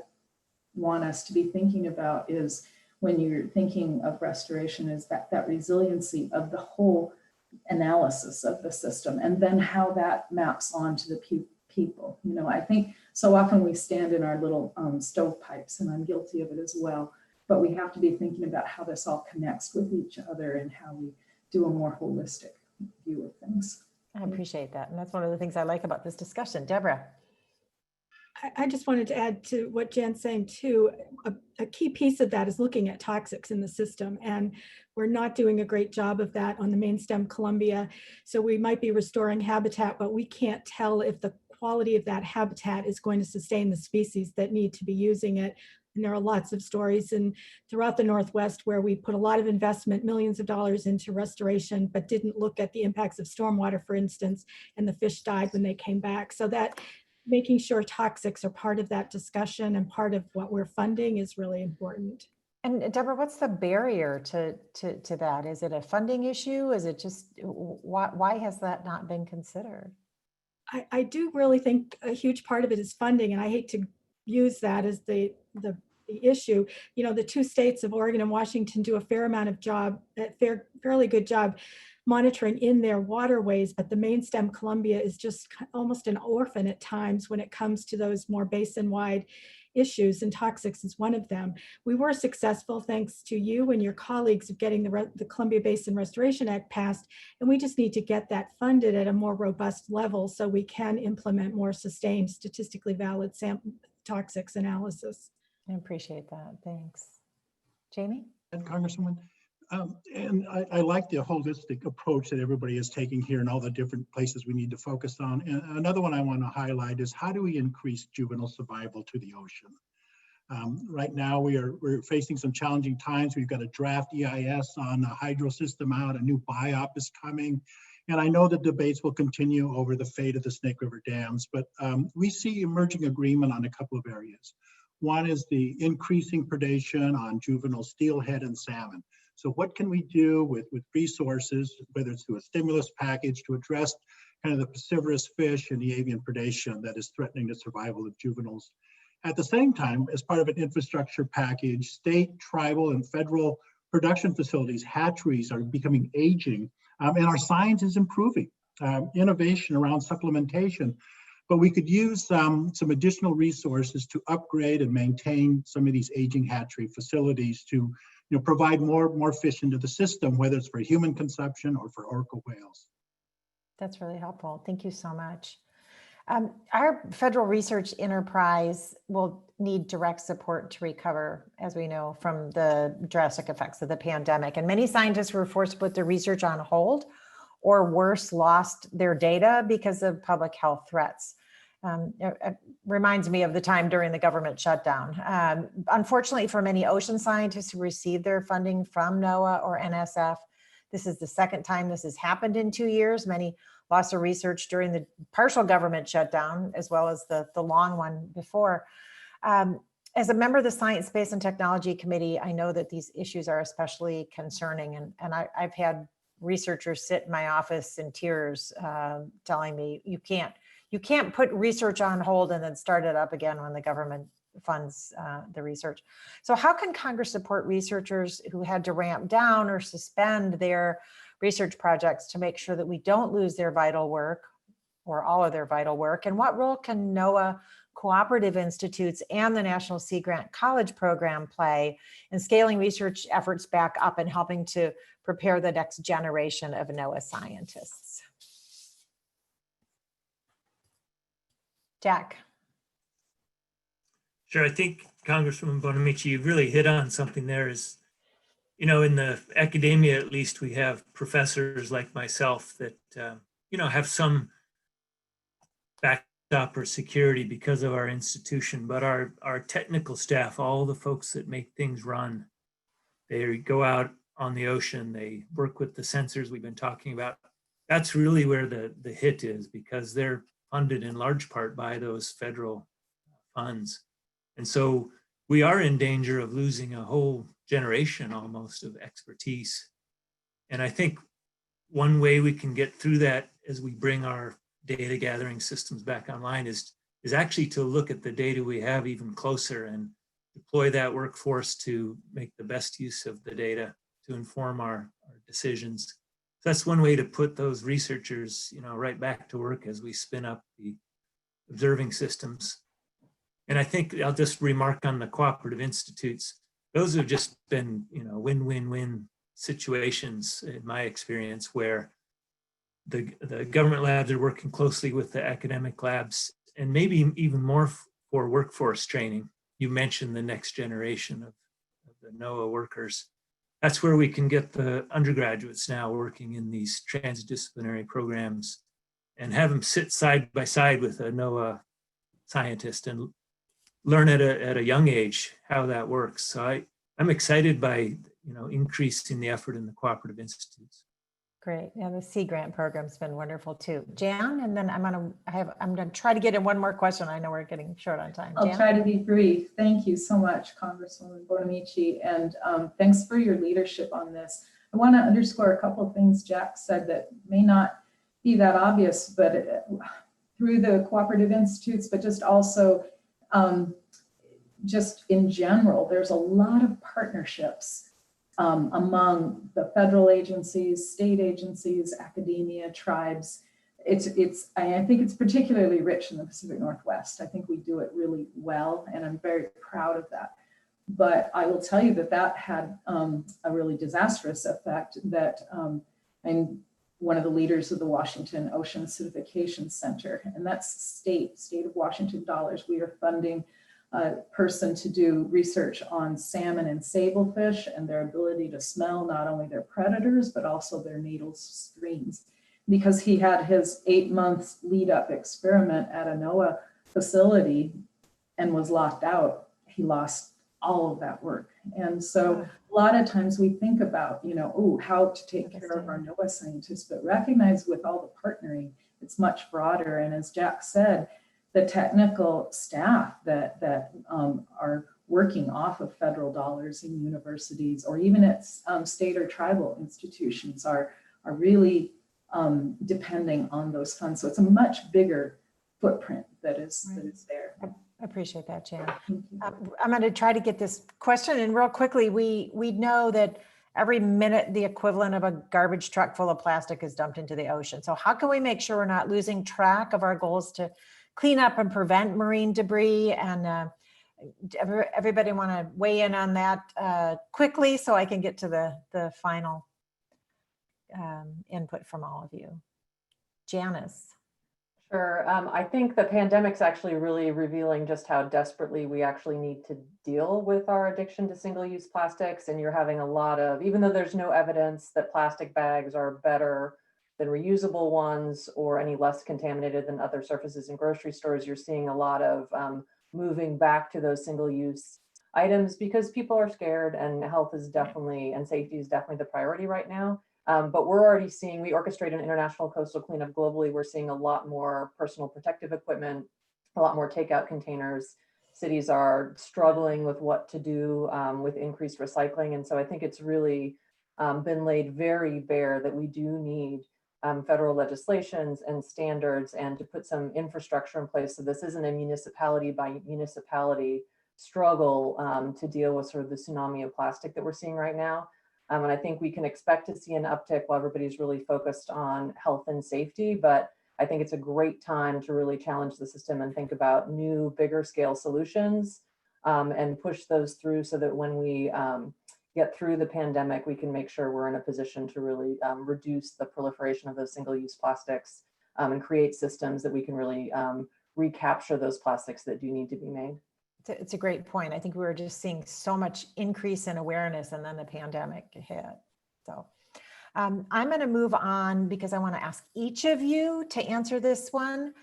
want us to be thinking about, is when you're thinking of restoration, is that resiliency of the whole analysis of the system, and then how that maps onto the people. I think so often we stand in our little stovepipes, and I'm guilty of it as well, but we have to be thinking about how this all connects with each other and how we do a more holistic view of things. I appreciate that. And that's one of the things I like about this discussion. Deborah. I just wanted to add to what Jan's saying too. A key piece of that is looking at toxics in the system, and we're not doing a great job of that on the main stem Columbia. So we might be restoring habitat, but we can't tell if the quality of that habitat is going to sustain the species that need to be using it. And there are lots of stories throughout the Northwest where we put a lot of investment, millions of dollars into restoration, but didn't look at the impacts of stormwater, for instance, and the fish died when they came back. So that making sure toxics are part of that discussion and part of what we're funding is really important. And Deborah, what's the barrier to that? Is it a funding issue? Is it just, why has that not been considered? I do really think a huge part of it is funding, and I hate to use that as the issue. The two states of Oregon and Washington do a fairly good job monitoring in their waterways, but the main stem Columbia is just almost an orphan at times when it comes to those more basin-wide issues, and toxics is one of them. We were successful, thanks to you and your colleagues, of getting the Columbia Basin Restoration Act passed, and we just need to get that funded at a more robust level so we can implement more sustained, statistically valid toxics analysis. I appreciate that, thanks. Jamie? And Congresswoman, and I like the holistic approach that everybody is taking here and all the different places we need to focus on. And another one I want to highlight is, how do we increase juvenile survival to the ocean? Right now we're facing some challenging times. We've got a draft EIS on the hydro system out, a new BIOP is coming. And I know the debates will continue over the fate of the Snake River dams, but we see emerging agreement on a couple of areas. One is the increasing predation on juvenile steelhead and salmon. So what can we do with resources, whether it's through a stimulus package, to address kind of the piscivorous fish and the avian predation that is threatening the survival of juveniles? At the same time, as part of an infrastructure package, state, tribal, and federal production facilities, hatcheries are becoming aging, and our science is improving. Innovation around supplementation, but we could use some additional resources to upgrade and maintain some of these aging hatchery facilities to provide more fish into the system, whether it's for human consumption or for orca whales. That's really helpful. Thank you so much. Our federal research enterprise will need direct support to recover, as we know, from the drastic effects of the pandemic. And many scientists were forced to put their research on hold, or worse, lost their data because of public health threats. It reminds me of the time during the government shutdown. Unfortunately, for many ocean scientists who received their funding from NOAA or NSF, this is the second time this has happened in 2 years. Many lost their research during the partial government shutdown, as well as the long one before. As a member of the Science, Space, and Technology Committee, I know that these issues are especially concerning. And I've had researchers sit in my office in tears, telling me, you can't put research on hold and then start it up again when the government funds the research. So how can Congress support researchers who had to ramp down or suspend their research projects to make sure that we don't lose their vital work or all of their vital work? And what role can NOAA cooperative institutes and the National Sea Grant College Program play in scaling research efforts back up and helping to prepare the next generation of NOAA scientists? Jack. Sure, I think Congresswoman Bonamici, you really hit on something there. Is, in the academia, at least, we have professors like myself that, have some backstop or security because of our institution, but our technical staff, all the folks that make things run, they go out on the ocean, they work with the sensors we've been talking about. That's really where the hit is, because they're funded in large part by those federal funds. And so we are in danger of losing a whole generation almost of expertise. And I think one way we can get through that as we bring our data gathering systems back online is actually to look at the data we have even closer and deploy that workforce to make the best use of the data to inform our decisions. So that's one way to put those researchers, right back to work as we spin up the observing systems. And I think I'll just remark on the cooperative institutes. Those have just been, win-win-win situations in my experience, where the government labs are working closely with the academic labs, and maybe even more for workforce training. You mentioned the next generation of the NOAA workers. That's where we can get the undergraduates now working in these transdisciplinary programs and have them sit side by side with a NOAA scientist and learn at a young age how that works. So I'm excited by increasing the effort in the cooperative institutes. Great. Yeah, the Sea Grant program's been wonderful too. Jan, and then I'm gonna try to get in one more question. I know we're getting short on time. I'll try to be brief. Thank you so much, Congresswoman Bonamici, and thanks for your leadership on this. I want to underscore a couple of things Jack said that may not be that obvious, but through the cooperative institutes, but just also just in general, there's a lot of partnerships among the federal agencies, state agencies, academia, tribes. I think it's particularly rich in the Pacific Northwest. I think we do it really well, and I'm very proud of that. But I will tell you that had a really disastrous effect. That I'm one of the leaders of the Washington Ocean Acidification Center, and that's state of Washington dollars. We are funding a person to do research on salmon and sablefish and their ability to smell not only their predators, but also their natal streams. Because he had his 8 months lead up experiment at a NOAA facility and was locked out, he lost all of that work. And so a lot of times we think about, how to take care of our NOAA scientists, but recognize with all the partnering, it's much broader. And as Jack said, the technical staff that are working off of federal dollars in universities or even at state or tribal institutions are really depending on those funds. So it's a much bigger footprint that is there. I appreciate that, Jan. Thank you. I'm going to try to get this question in real quickly. We know that every minute the equivalent of a garbage truck full of plastic is dumped into the ocean. So how can we make sure we're not losing track of our goals to clean up and prevent marine debris? And everybody want to weigh in on that quickly so I can get to the final input from all of you. Janice. Sure. I think the pandemic's actually really revealing just how desperately we actually need to deal with our addiction to single-use plastics. And you're having a lot of, even though there's no evidence that plastic bags are better than reusable ones or any less contaminated than other surfaces in grocery stores, you're seeing a lot of moving back to those single-use items because people are scared, and health is definitely, and safety is definitely the priority right now. But we're already seeing, we orchestrate an international coastal cleanup globally. We're seeing a lot more personal protective equipment, a lot more takeout containers. Cities are struggling with what to do with increased recycling. And so I think it's really been laid very bare that we do need federal legislations and standards and to put some infrastructure in place. So this isn't a municipality by municipality struggle to deal with sort of the tsunami of plastic that we're seeing right now. And I think we can expect to see an uptick while everybody's really focused on health and safety. But I think it's a great time to really challenge the system and think about new, bigger scale solutions and push those through so that when we get through the pandemic, we can make sure we're in a position to really reduce the proliferation of those single-use plastics and create systems that we can really recapture those plastics that do need to be made. It's a great point. I think we were just seeing so much increase in awareness and then the pandemic hit. So I'm going to move on because I want to ask each of you to answer this one,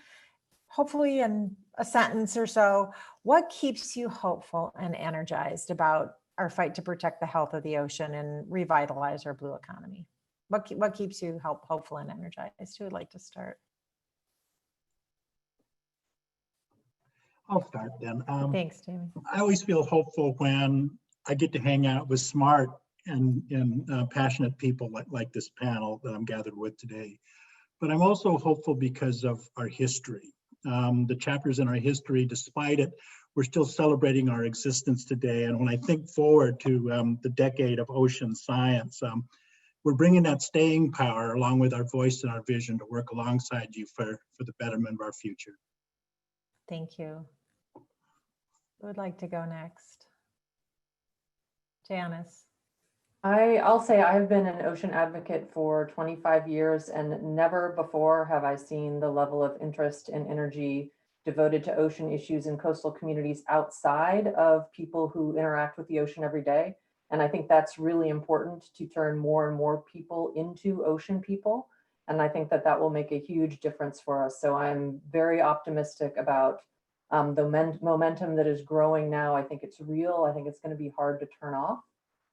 hopefully in a sentence or so. What keeps you hopeful and energized about our fight to protect the health of the ocean and revitalize our blue economy? What keeps you hopeful and energized? Who would like to start? I'll start then. Thanks, Jamie. I always feel hopeful when I get to hang out with smart and passionate people like this panel that I'm gathered with today. But I'm also hopeful because of our history. The chapters in our history, despite it, we're still celebrating our existence today. And when I think forward to the decade of ocean science, we're bringing that staying power along with our voice and our vision to work alongside you for the betterment of our future. Thank you. Who would like to go next? Janice. I'll say I've been an ocean advocate for 25 years and never before have I seen the level of interest and energy devoted to ocean issues in coastal communities outside of people who interact with the ocean every day. And I think that's really important to turn more and more people into ocean people. And I think that will make a huge difference for us. So I'm very optimistic about the momentum that is growing now. I think it's real. I think it's going to be hard to turn off.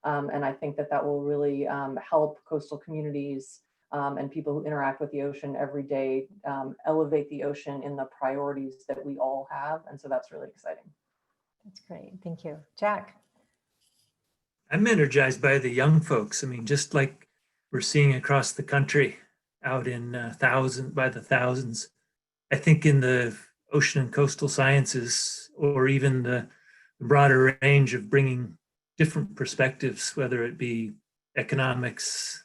And I think that will really help coastal communities and people who interact with the ocean every day elevate the ocean in the priorities that we all have. And so that's really exciting. That's great. Thank you. Jack. I'm energized by the young folks. I mean, just like we're seeing across the country out in by the thousands. I think in the ocean and coastal sciences, or even the broader range of bringing different perspectives, whether it be economics,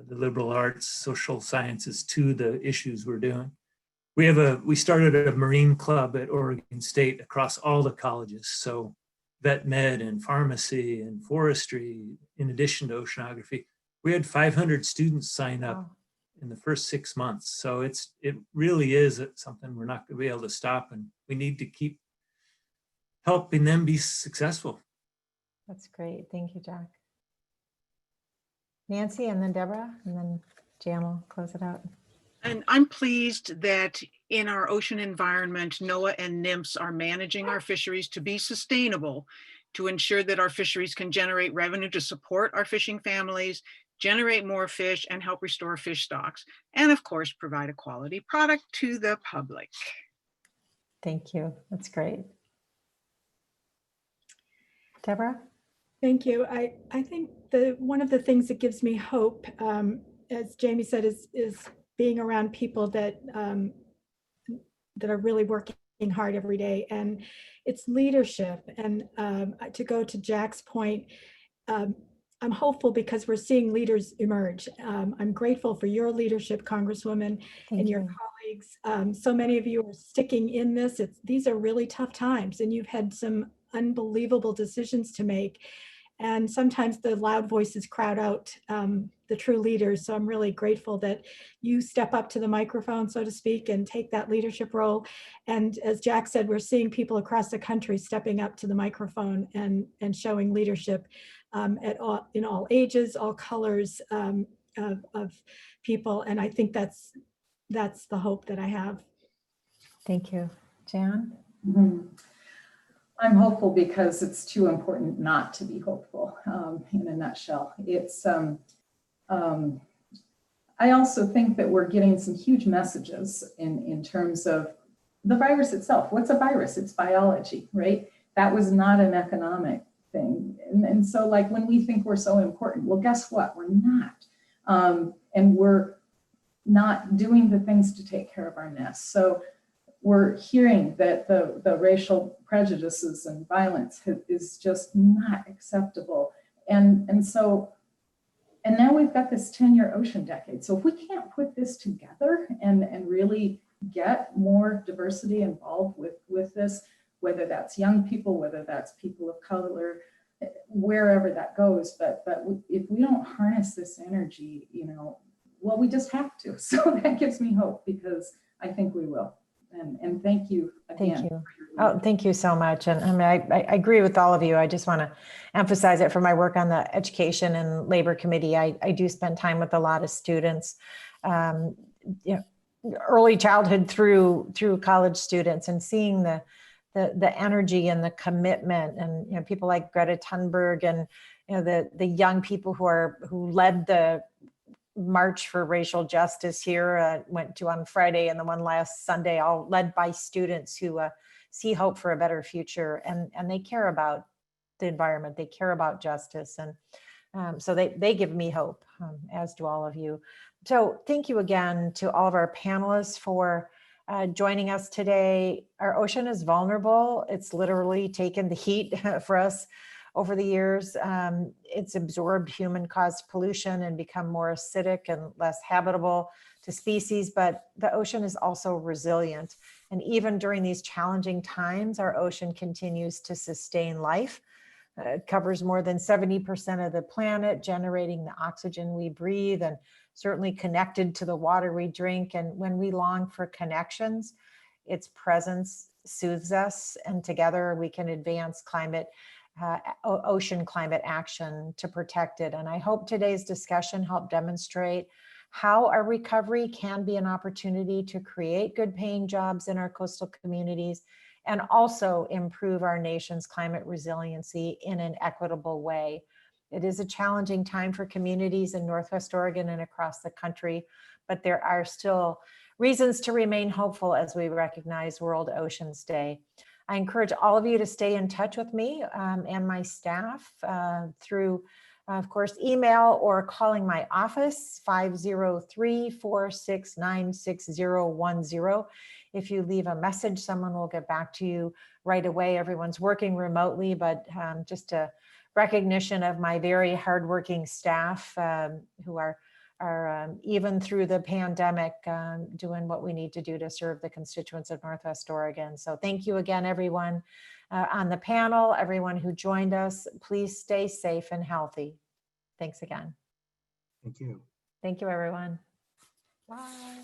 the liberal arts, social sciences, to the issues we're doing. We started a marine club at Oregon State across all the colleges. So vet med and pharmacy and forestry, in addition to oceanography. We had 500 students sign up in the first 6 months. So it really is something we're not going to be able to stop, and we need to keep helping them be successful. That's great. Thank you, Jack. Nancy, and then Deborah, and then Jan will close it out. And I'm pleased that in our ocean environment, NOAA and NIMS are managing our fisheries to be sustainable, to ensure that our fisheries can generate revenue to support our fishing families, generate more fish, and help restore fish stocks, and of course, provide a quality product to the public. Thank you. That's great. Deborah? Thank you. I think one of the things that gives me hope, as Jamie said, is being around people that that are really working hard every day, and it's leadership. And to go to Jack's point, I'm hopeful because we're seeing leaders emerge. I'm grateful for your leadership, Congresswoman, and your colleagues. So many of you are sticking in this. These are really tough times, and you've had some unbelievable decisions to make. And sometimes the loud voices crowd out the true leaders. So I'm really grateful that you step up to the microphone, so to speak, and take that leadership role. And as Jack said, we're seeing people across the country stepping up to the microphone and showing leadership in all ages, all colors of people. And I think that's the hope that I have. Thank you. Jan? Mhm. I'm hopeful because it's too important not to be hopeful, in a nutshell. I also think that we're getting some huge messages in terms of the virus itself. What's a virus? It's biology, right? That was not an economic thing. And so like when we think we're so important, well, guess what? We're not. And we're not doing the things to take care of our nests. So we're hearing that the racial prejudices and violence is just not acceptable. And now we've got this 10-year ocean decade. So if we can't put this together and really get more diversity involved with this, whether that's young people, whether that's people of color, wherever that goes, but if we don't harness this energy, well, we just have to. So that gives me hope because I think we will. And thank you again. Thank you. Oh, thank you so much. And I mean, I agree with all of you. I just want to emphasize it for my work on the Education and Labor Committee. I do spend time with a lot of students, early childhood through college students, and seeing the energy and the commitment, and people like Greta Thunberg, and the young people who led the March for Racial Justice here, went to on Friday, and the one last Sunday, all led by students who see hope for a better future, and they care about the environment, they care about justice, and so they give me hope, as do all of you. So thank you again to all of our panelists for joining us today. Our ocean is vulnerable. It's literally taken the heat for us over the years. It's absorbed human-caused pollution and become more acidic and less habitable to species, but the ocean is also resilient. And even during these challenging times, our ocean continues to sustain life. It covers more than 70% of the planet, generating the oxygen we breathe, and certainly connected to the water we drink. And when we long for connections, its presence soothes us, and together we can advance ocean climate action to protect it. And I hope today's discussion helped demonstrate how our recovery can be an opportunity to create good paying jobs in our coastal communities and also improve our nation's climate resiliency in an equitable way. It is a challenging time for communities in Northwest Oregon and across the country, but there are still reasons to remain hopeful as we recognize World Oceans Day. I encourage all of you to stay in touch with me and my staff through, of course, email or calling my office, 503-469-6010. If you leave a message, someone will get back to you right away. Everyone's working remotely, but just a recognition of my very hardworking staff who are even through the pandemic, doing what we need to do to serve the constituents of Northwest Oregon. So thank you again, everyone on the panel, everyone who joined us. Please stay safe and healthy. Thanks again. Thank you. Thank you, everyone. Bye.